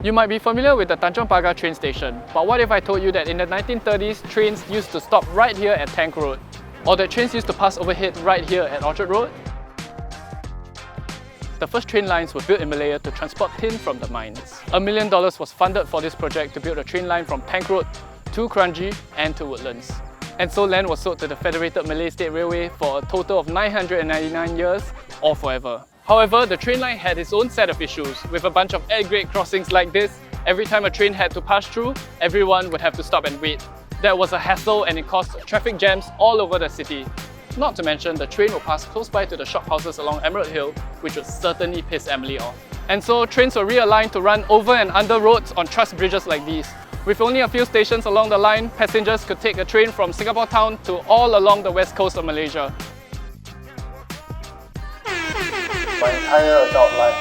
You might be familiar with the Tanjong Pagar train station, but what if I told you that in the 1930s, trains used to stop right here at Tank Road? Or that trains used to pass overhead right here at Orchard Road? The first train lines were built in Malaya to transport tin from the mines. $1 million was funded for this project to build a train line from Tank Road to Kranji and to Woodlands. And so land was sold to the Federated Malay State Railway for a total of 999 years or forever. However, the train line had its own set of issues. With a bunch of air-grade crossings like this, every time a train had to pass through, everyone would have to stop and wait. That was a hassle and it caused traffic jams all over the city. Not to mention, the train would pass close by to the shophouses along Emerald Hill, which would certainly piss Emily off. And so trains were realigned to run over and under roads on truss bridges like these. With only a few stations along the line, passengers could take a train from Singapore town to all along the west coast of Malaysia. My entire adult life,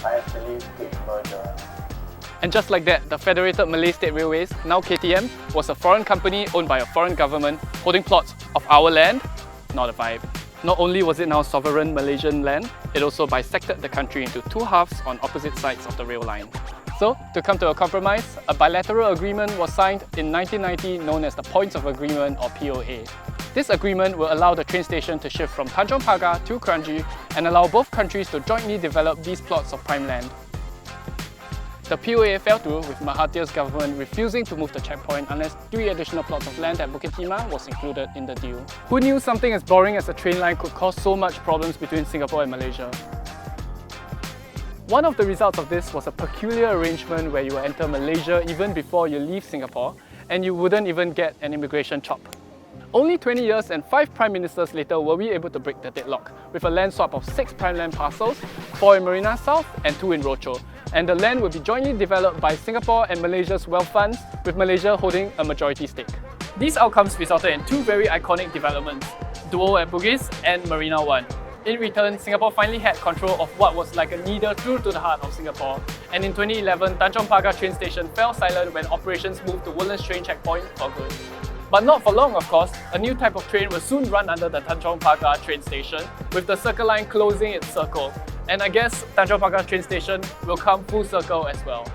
I have believed with merger. And just like that, the Federated Malay State Railways, now KTM, was a foreign company owned by a foreign government holding plots of our land, not a vibe. Not only was it now sovereign Malaysian land, it also bisected the country into two halves on opposite sides of the rail line. So, to come to a compromise, a bilateral agreement was signed in 1990 known as the Points of Agreement or POA. This agreement will allow the train station to shift from Tanjong Pagar to Kranji and allow both countries to jointly develop these plots of prime land. The POA fell through, with Mahathir's government refusing to move the checkpoint unless 3 additional plots of land at Bukit Timah was included in the deal. Who knew something as boring as a train line could cause so much problems between Singapore and Malaysia? One of the results of this was a peculiar arrangement where you would enter Malaysia even before you leave Singapore, and you wouldn't even get an immigration chop. Only 20 years and 5 Prime Ministers later were we able to break the deadlock, with a land swap of 6 prime land parcels, 4 in Marina South and 2 in Rochor. And the land will be jointly developed by Singapore and Malaysia's wealth funds, with Malaysia holding a majority stake. These outcomes resulted in 2 very iconic developments, Duo at Bugis and Marina 1. In return, Singapore finally had control of what was like a needle through to the heart of Singapore. And in 2011, Tanjong Pagar train station fell silent when operations moved to Woodlands train checkpoint for good. But not for long, of course. A new type of train will soon run under the Tanjong Pagar train station, with the Circle Line closing its circle. And I guess Tanjong Pagar train station will come full circle as well.